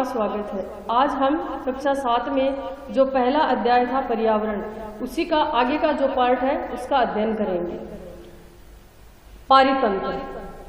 स्वागत है। आज हम कक्षा 7 में जो पहला अध्याय था पर्यावरण, उसी का आगे का जो पार्ट है उसका अध्ययन करेंगे। पारितंत्र।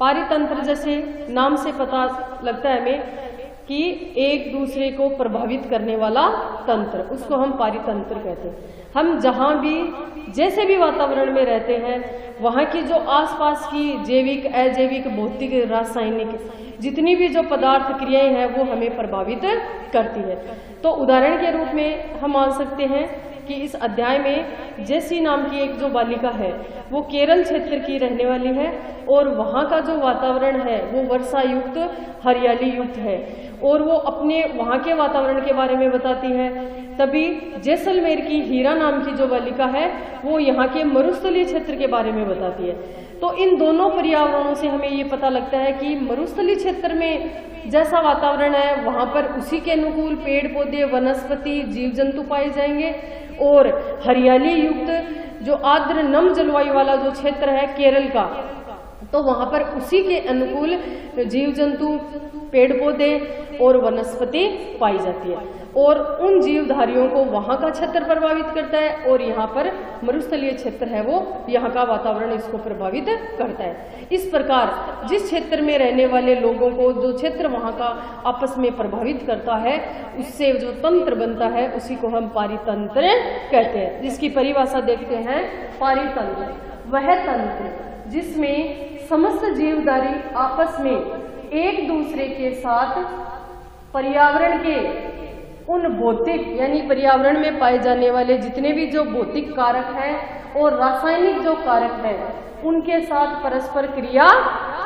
पारितंत्र जैसे नाम से पता लगता है हमें कि एक दूसरे को प्रभावित करने वाला तंत्र, उसको हम पारितंत्र कहते हैं। हम जहाँ भी जैसे भी वातावरण में रहते हैं, वहाँ की जो आसपास की जैविक, अजैविक, भौतिक, रासायनिक जितनी भी जो पदार्थ क्रियाएं हैं वो हमें प्रभावित करती है। तो उदाहरण के रूप में हम मान सकते हैं कि इस अध्याय में जेसी नाम की एक जो बालिका है वो केरल क्षेत्र की रहने वाली है और वहाँ का जो वातावरण है वो वर्षा युक्त, हरियाली युक्त है और वो अपने वहाँ के वातावरण के बारे में बताती है। तभी जैसलमेर की हीरा नाम की जो बालिका है वो यहाँ के मरुस्थलीय क्षेत्र के बारे में बताती है। तो इन दोनों पर्यावरणों से हमें ये पता लगता है कि मरुस्थलीय क्षेत्र में जैसा वातावरण है वहाँ पर उसी के अनुकूल पेड़ पौधे, वनस्पति, जीव जंतु पाए जाएंगे और हरियाली युक्त जो आर्द्र नम जलवायु वाला जो क्षेत्र है केरल का, तो वहाँ पर उसी के अनुकूल जीव जंतु, पेड़ पौधे और वनस्पति पाई जाती है और उन जीवधारियों को वहाँ का क्षेत्र प्रभावित करता है और यहाँ पर मरुस्थलीय क्षेत्र है वो यहाँ का वातावरण इसको प्रभावित करता है। इस प्रकार जिस क्षेत्र में रहने वाले लोगों को जो क्षेत्र वहाँ का आपस में प्रभावित करता है उससे जो तंत्र बनता है उसी को हम पारितंत्र कहते हैं। जिसकी परिभाषा देखते हैं। पारितंत्र वह तंत्र जिसमें समस्त जीवधारी आपस में एक दूसरे के साथ पर्यावरण के उन भौतिक यानी पर्यावरण में पाए जाने वाले जितने भी जो भौतिक कारक हैं और रासायनिक जो कारक हैं उनके साथ परस्पर क्रिया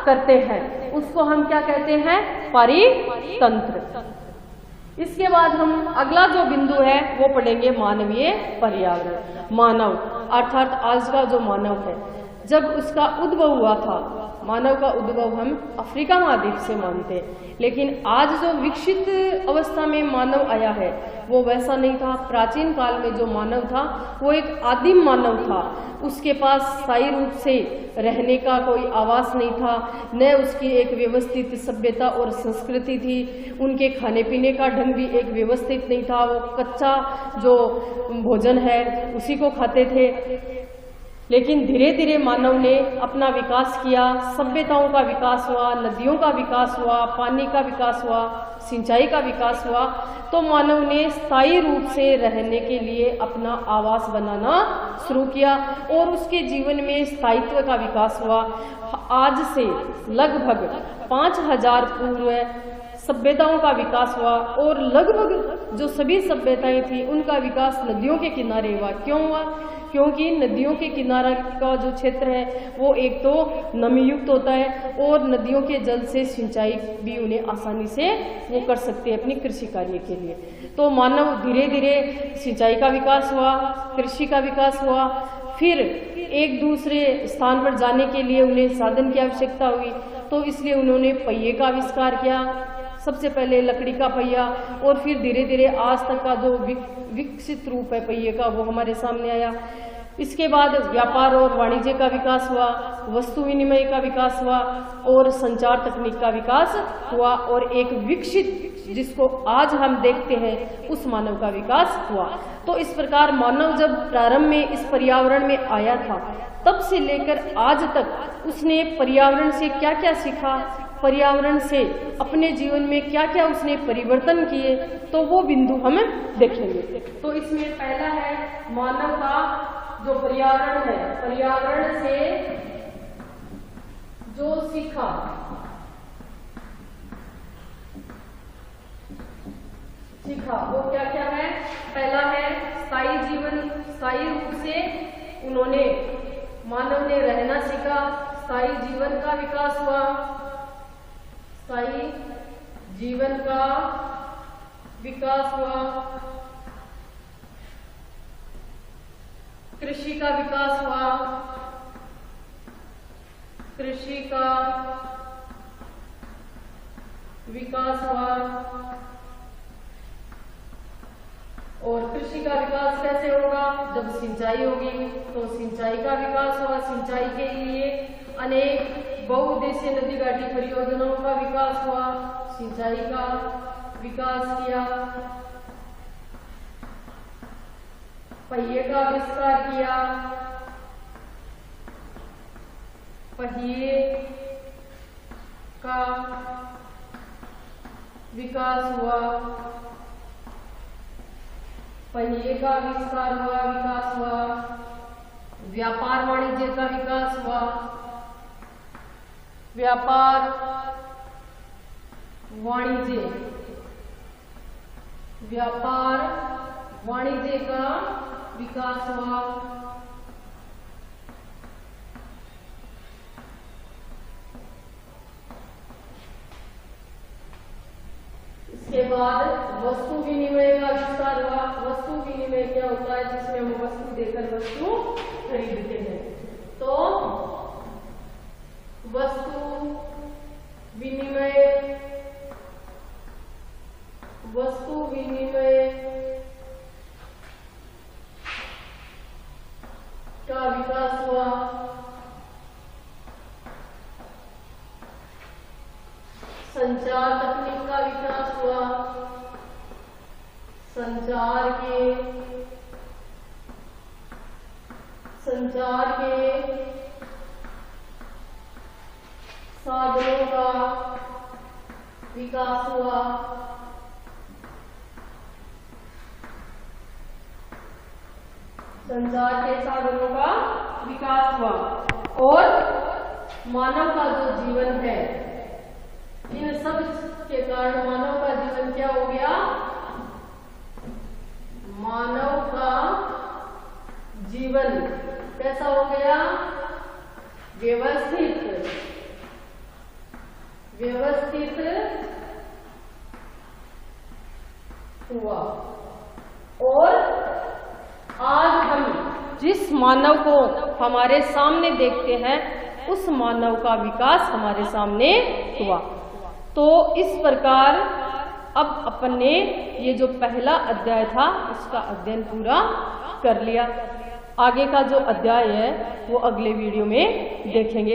करते हैं, उसको हम क्या कहते हैं? पारितंत्र। इसके बाद हम अगला जो बिंदु है वो पढ़ेंगे मानवीय पर्यावरण। मानव अर्थात आज का जो मानव है, जब उसका उद्भव हुआ था, मानव का उद्भव हम अफ्रीका महाद्वीप से मानते हैं, लेकिन आज जो विकसित अवस्था में मानव आया है वो वैसा नहीं था। प्राचीन काल में जो मानव था वो एक आदिम मानव था। उसके पास स्थायी रूप से रहने का कोई आवास नहीं था, न उसकी एक व्यवस्थित सभ्यता और संस्कृति थी। उनके खाने पीने का ढंग भी एक व्यवस्थित नहीं था। वो कच्चा जो भोजन है उसी को खाते थे। लेकिन धीरे धीरे मानव ने अपना विकास किया, सभ्यताओं का विकास हुआ, नदियों का विकास हुआ, पानी का विकास हुआ, सिंचाई का विकास हुआ, तो मानव ने स्थायी रूप से रहने के लिए अपना आवास बनाना शुरू किया और उसके जीवन में स्थायित्व का विकास हुआ। आज से लगभग 5000 पूर्व सभ्यताओं का विकास हुआ और लगभग जो सभी सभ्यताएं थी उनका विकास नदियों के किनारे हुआ। क्यों हुआ? क्योंकि नदियों के किनारा का जो क्षेत्र है वो एक तो नमीयुक्त होता है और नदियों के जल से सिंचाई भी उन्हें आसानी से वो कर सकते हैं अपनी कृषि कार्य के लिए। तो मानव धीरे धीरे सिंचाई का विकास हुआ, कृषि का विकास हुआ, फिर एक दूसरे स्थान पर जाने के लिए उन्हें साधन की आवश्यकता हुई, तो इसलिए उन्होंने पहिए का आविष्कार किया। सबसे पहले लकड़ी का पहिया और फिर धीरे धीरे आज तक का जो विकसित रूप है पहिए का वो हमारे सामने आया। इसके बाद व्यापार और वाणिज्य का विकास हुआ, वस्तु विनिमय का विकास हुआ और संचार तकनीक का विकास हुआ और एक विकसित जिसको आज हम देखते हैं उस मानव का विकास हुआ। तो इस प्रकार मानव जब प्रारंभ में इस पर्यावरण में आया था तब से लेकर आज तक उसने पर्यावरण से क्या क्या सीखा, पर्यावरण से अपने जीवन में क्या क्या उसने परिवर्तन किए, तो वो बिंदु हम देखेंगे। तो इसमें पहला है मानव का जो पर्यावरण है, पर्यावरण से जो सीखा। वो क्या क्या है? पहला है स्थायी जीवन। स्थायी रूप से उन्होंने मानव ने रहना सीखा, स्थायी जीवन का विकास हुआ, स्थायी जीवन का विकास हुआ, कृषि का विकास हुआ, कृषि का विकास हुआ और कृषि का विकास कैसे होगा? जब सिंचाई होगी तो सिंचाई का विकास हुआ। सिंचाई के लिए अनेक बहुउद्देशीय नदी घाटी परियोजनाओं का विकास हुआ। सिंचाई का विकास किया, पहिए का विस्तार किया, पहिए का विकास हुआ, पहिए का विस्तार हुआ, विकास हुआ, व्यापार वाणिज्य का विकास हुआ, व्यापार वाणिज्य, व्यापार वाणिज्य का विकास हुआ, इसके बाद वस्तु विनिमय का विस्तार हुआ। वस्तु विनिमय क्या होता है? जिसमें हम वस्तु देकर वस्तु खरीदते हैं। तो वस्तु विनिमय, वस्तु विनिमय का विकास हुआ, संचार तकनीक का विकास हुआ, संचार के साधनों का विकास हुआ, संचार के साधनों का विकास हुआ, और मानव का जो जीवन है, इन सब के कारण मानव का जीवन क्या हो गया? मानव का जीवन कैसा हो गया? व्यवस्थित, व्यवस्थित हुआ। और आज हम जिस मानव को हमारे सामने देखते हैं, उस मानव का विकास हमारे सामने हुआ। तो इस प्रकार अब अपन ने ये जो पहला अध्याय था उसका अध्ययन पूरा कर लिया। आगे का जो अध्याय है वो अगले वीडियो में देखेंगे।